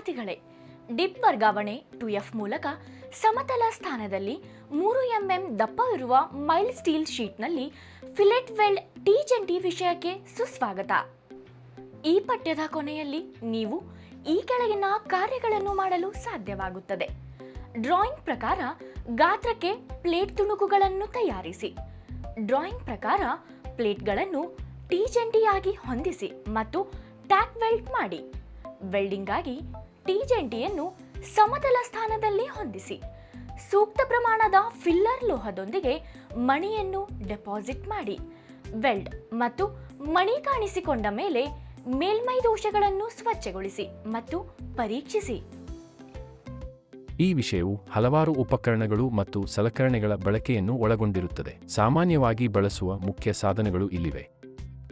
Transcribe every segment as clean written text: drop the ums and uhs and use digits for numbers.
ವಿದ್ಯಾರ್ಥಿಗಳೇ, ಡಿಪ್ ವರ್ಗಾವಣೆ 2F ಮೂಲಕ ಸಮತಲ ಸ್ಥಾನದಲ್ಲಿ 3 mm ದಪ್ಪವಿರುವ ಮೈಲ್ಡ್ ಸ್ಟೀಲ್ ಶೀಟ್ನಲ್ಲಿ ಫಿಲೆಟ್ ವೆಲ್ಡ್ ಟಿ ವಿಷಯಕ್ಕೆ ಸುಸ್ವಾಗತ. ಈ ಪಠ್ಯದ ಕೊನೆಯಲ್ಲಿ ನೀವು ಈ ಕೆಳಗಿನ ಕಾರ್ಯಗಳನ್ನು ಮಾಡಲು ಸಾಧ್ಯವಾಗುತ್ತದೆ. ಡ್ರಾಯಿಂಗ್ ಪ್ರಕಾರ ಗಾತ್ರಕ್ಕೆ ಪ್ಲೇಟ್ ತುಣುಕುಗಳನ್ನು ತಯಾರಿಸಿ. ಡ್ರಾಯಿಂಗ್ ಪ್ರಕಾರ ಪ್ಲೇಟ್ಗಳನ್ನು ಟಿ ಹೊಂದಿಸಿ ಮತ್ತು ಟ್ಯಾಕ್ ವೆಲ್ಡ್ ಮಾಡಿ. ವೆಲ್ಡಿಂಗ್ ಆಗಿ ಟಿ ಸಮತಲ ಸ್ಥಾನದಲ್ಲಿ ಹೊಂದಿಸಿ. ಸೂಕ್ತ ಪ್ರಮಾಣದ ಫಿಲ್ಲರ್ ಲೋಹದೊಂದಿಗೆ ಮಣಿಯನ್ನು ಡೆಪಾಸಿಟ್ ಮಾಡಿ. ವೆಲ್ಡ್ ಮತ್ತು ಮಣಿ ಕಾಣಿಸಿಕೊಂಡ ಮೇಲೆ ಮೇಲ್ಮೈ ದೋಷಗಳನ್ನು ಸ್ವಚ್ಛಗೊಳಿಸಿ ಮತ್ತು ಪರೀಕ್ಷಿಸಿ. ಈ ವಿಷಯವು ಹಲವಾರು ಉಪಕರಣಗಳು ಮತ್ತು ಸಲಕರಣೆಗಳ ಬಳಕೆಯನ್ನು ಒಳಗೊಂಡಿರುತ್ತದೆ. ಸಾಮಾನ್ಯವಾಗಿ ಬಳಸುವ ಮುಖ್ಯ ಸಾಧನಗಳು ಇಲ್ಲಿವೆ: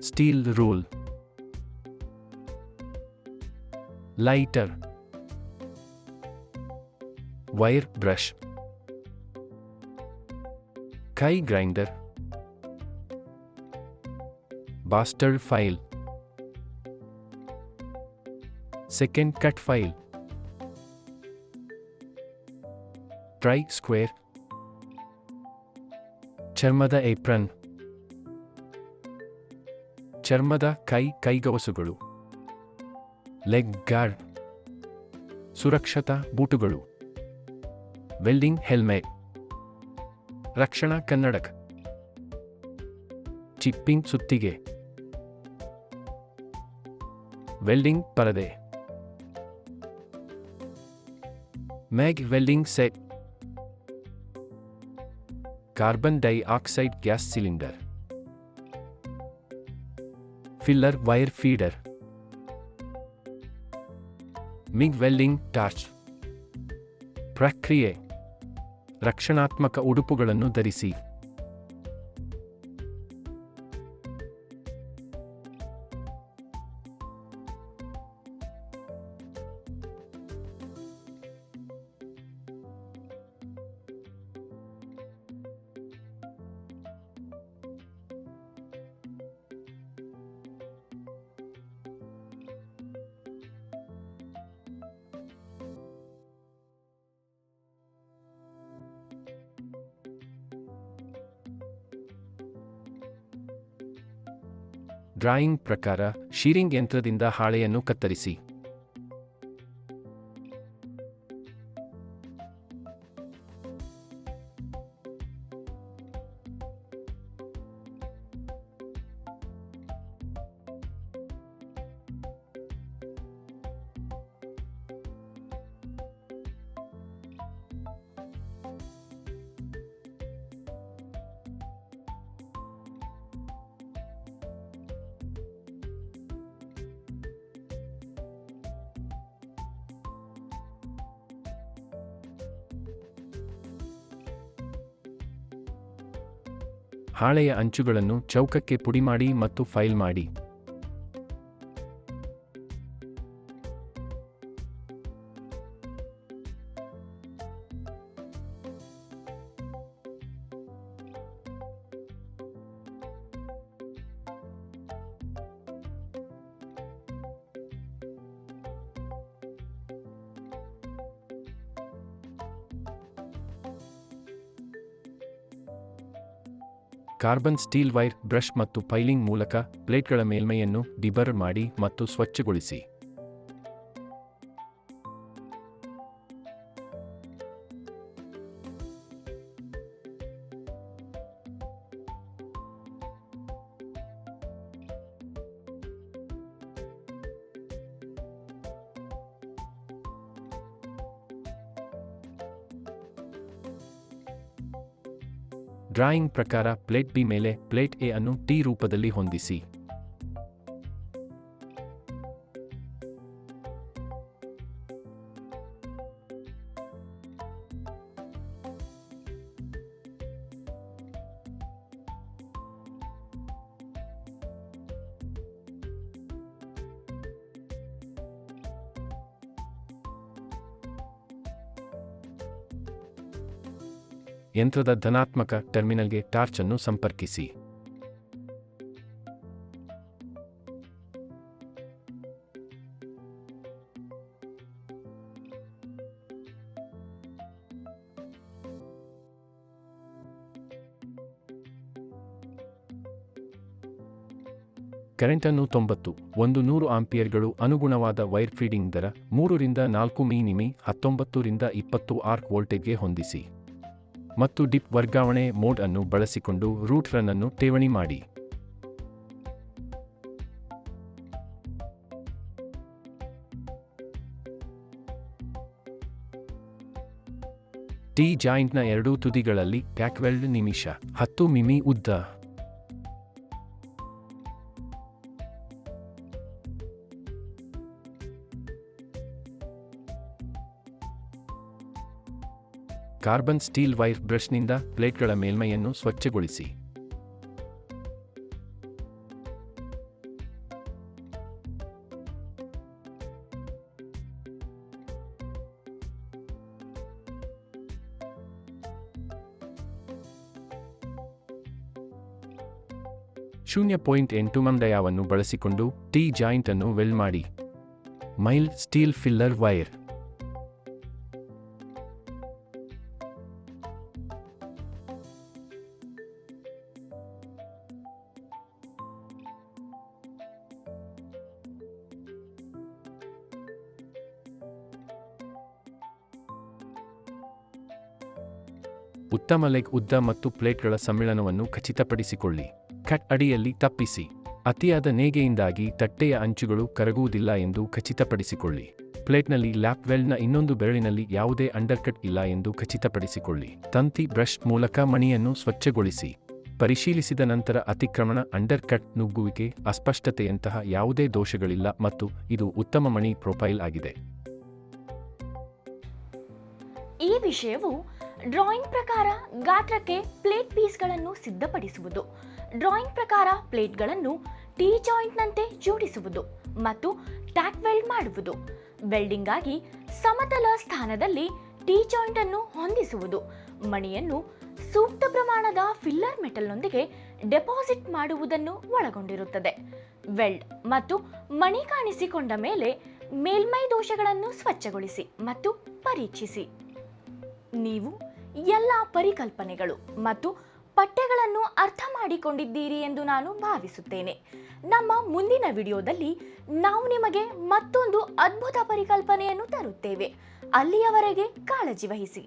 steel rule, lighter, wire brush, ಕೈ grinder, bastard file, second cut file, try square, ಚರ್ಮದ ಏಪ್ರನ್, ಚರ್ಮದ ಕೈಗವಸುಗಳು, ಲೆಗ್ ಗಾರ್ಡ್, ಸುರಕ್ಷತಾ ಬೂಟುಗಳು, ವೆಲ್ಡಿಂಗ್ ಹೆಲ್ಮೆಟ್, ರಕ್ಷಣಾ ಕನ್ನಡಕ, ಚಿಪ್ಪಿಂಗ್ ಸುತ್ತಿಗೆ, ವೆಲ್ಡಿಂಗ್ ಪರದೆ, MAG welding set, carbon dioxide gas cylinder, filler wire feeder, MIG welding torch. ಪ್ರಕ್ರಿಯೆ: ರಕ್ಷಣಾತ್ಮಕ ಉಡುಪುಗಳನ್ನು ಧರಿಸಿ. ಡ್ರಾಯಿಂಗ್ ಪ್ರಕಾರ ಶೀರಿಂಗ್ ಯಂತ್ರದಿಂದ ಹಾಳೆಯನ್ನು ಕತ್ತರಿಸಿ. ಹಾಳೆಯ ಅಂಚುಗಳನ್ನು ಚೌಕಕ್ಕೆ ಪುಡಿಮಾಡಿ ಮತ್ತು ಫೈಲ್ ಮಾಡಿ. ಕಾರ್ಬನ್ ಸ್ಟೀಲ್ ವೈರ್ ಬ್ರಷ್ ಮತ್ತು ಫೈಲಿಂಗ್ ಮೂಲಕ ಪ್ಲೇಟ್ಗಳ ಮೇಲ್ಮೈಯನ್ನು ಡಿಬರ್ ಮಾಡಿ ಮತ್ತು ಸ್ವಚ್ಛಗೊಳಿಸಿ. ಡ್ರಾಯಿಂಗ್ ಪ್ರಕಾರ ಪ್ಲೇಟ್ ಬಿ ಮೇಲೆ ಪ್ಲೇಟ್ ಎ ಅನ್ನು ಟಿ ರೂಪದಲ್ಲಿ ಹೊಂದಿಸಿ. ಯಂತ್ರದ ಧನಾತ್ಮಕ ಟರ್ಮಿನಲ್ಗೆ ಟಾರ್ಚ್ ಅನ್ನು ಸಂಪರ್ಕಿಸಿ. ಕರೆಂಟನ್ನು 100 ಆಂಪಿಯರ್ಗಳು ಅನುಗುಣವಾದ ವೈರ್ ಫೀಡಿಂಗ್ ದರ 3 ರಿಂದ 4 ಮಿಮಿ 19 ರಿಂದ 20 ಆರ್ಕ್ ವೋಲ್ಟೇಜ್ಗೆ ಹೊಂದಿಸಿ ಮತ್ತು ಡಿಪ್ ವರ್ಗಾವಣೆ ಮೋಡ್ ಅನ್ನು ಬಳಸಿಕೊಂಡು ರೂಟ್ ರನ್ ಅನ್ನು ಠೇವಣಿ ಮಾಡಿ. ಟಿ ಜಾಯಿಂಟ್ನ ಎರಡೂ ತುದಿಗಳಲ್ಲಿ ಟ್ಯಾಕ್ ವೆಲ್ಡ್ ನಿಮಿಷ 10 ಮಿಮಿ ಉದ್ದ. ಕಾರ್ಬನ್ ಸ್ಟೀಲ್ ವೈರ್ ಬ್ರಷ್ನಿಂದ ಪ್ಲೇಟ್ಗಳ ಮೇಲ್ಮೈಯನ್ನು ಸ್ವಚ್ಛಗೊಳಿಸಿ. .8 mm ಡಯಾವನ್ನು ಬಳಸಿಕೊಂಡು ಟಿ ಜಾಯಿಂಟ್ ಅನ್ನು ವೆಲ್ಡ್ ಮಾಡಿ. Mild steel filler wire. ಉತ್ತಮ ಲೆಗ್ ಉದ್ದ ಮತ್ತು ಪ್ಲೇಟ್ಗಳ ಸಮ್ಮಿಳನವನ್ನು ಖಚಿತಪಡಿಸಿಕೊಳ್ಳಿ. ಕಟ್ ಅಡಿಯಲ್ಲಿ ತಪ್ಪಿಸಿ. ಅತಿಯಾದ ನೇಯ್ಗೆಯಿಂದಾಗಿ ತಟ್ಟೆಯ ಅಂಚುಗಳು ಕರಗುವುದಿಲ್ಲ ಎಂದು ಖಚಿತಪಡಿಸಿಕೊಳ್ಳಿ. ಪ್ಲೇಟ್ನಲ್ಲಿ ಲ್ಯಾಪ್ ವೆಲ್ಡ್ನ ಇನ್ನೊಂದು ಬೆರಳಿನಲ್ಲಿ ಯಾವುದೇ ಅಂಡರ್ಕಟ್ ಇಲ್ಲ ಎಂದು ಖಚಿತಪಡಿಸಿಕೊಳ್ಳಿ. ತಂತಿ ಬ್ರಷ್ ಮೂಲಕ ಮಣಿಯನ್ನು ಸ್ವಚ್ಛಗೊಳಿಸಿ. ಪರಿಶೀಲಿಸಿದ ನಂತರ ಅತಿಕ್ರಮಣ, ಅಂಡರ್ಕಟ್, ನುಗ್ಗುವಿಕೆ, ಅಸ್ಪಷ್ಟತೆಯಂತಹ ಯಾವುದೇ ದೋಷಗಳಿಲ್ಲ ಮತ್ತು ಇದು ಉತ್ತಮ ಮಣಿ ಪ್ರೊಫೈಲ್ ಆಗಿದೆ. ಈ ವಿಷಯವು ಡ್ರಾಯಿಂಗ್ ಪ್ರಕಾರ ಗಾತ್ರಕ್ಕೆ ಪ್ಲೇಟ್ ಪೀಸ್ಗಳನ್ನು ಸಿದ್ಧಪಡಿಸುವುದು, ಡ್ರಾಯಿಂಗ್ ಪ್ರಕಾರ ಪ್ಲೇಟ್ಗಳನ್ನು ಟಿ ಜಾಯಿಂಟ್ನಂತೆ ಜೋಡಿಸುವುದು ಮತ್ತು ಟ್ಯಾಕ್ ವೆಲ್ಡ್ ಮಾಡುವುದು, ವೆಲ್ಡಿಂಗ್ ಆಗಿ ಸಮತಲ ಸ್ಥಾನದಲ್ಲಿ ಟಿ ಜಾಯಿಂಟ್ ಅನ್ನು ಹೊಂದಿಸುವುದು, ಮಣಿಯನ್ನು ಸೂಕ್ತ ಪ್ರಮಾಣದ ಫಿಲ್ಲರ್ ಮೆಟಲ್ನೊಂದಿಗೆ ಡೆಪಾಸಿಟ್ ಮಾಡುವುದನ್ನು ಒಳಗೊಂಡಿರುತ್ತದೆ. ವೆಲ್ಡ್ ಮತ್ತು ಮಣಿ ಕಾಣಿಸಿಕೊಂಡ ಮೇಲೆ ಮೇಲ್ಮೈ ದೋಷಗಳನ್ನು ಸ್ವಚ್ಛಗೊಳಿಸಿ ಮತ್ತು ಪರೀಕ್ಷಿಸಿ. ನೀವು ಎಲ್ಲ ಪರಿಕಲ್ಪನೆಗಳು ಮತ್ತು ಪಠ್ಯಗಳನ್ನು ಅರ್ಥ ಮಾಡಿಕೊಂಡಿದ್ದೀರಿ ಎಂದು ನಾನು ಭಾವಿಸುತ್ತೇನೆ. ನಮ್ಮ ಮುಂದಿನ ವಿಡಿಯೋದಲ್ಲಿ ನಾವು ನಿಮಗೆ ಮತ್ತೊಂದು ಅದ್ಭುತ ಪರಿಕಲ್ಪನೆಯನ್ನು ತರುತ್ತೇವೆ. ಅಲ್ಲಿಯವರೆಗೆ ಕಾಳಜಿ ವಹಿಸಿ.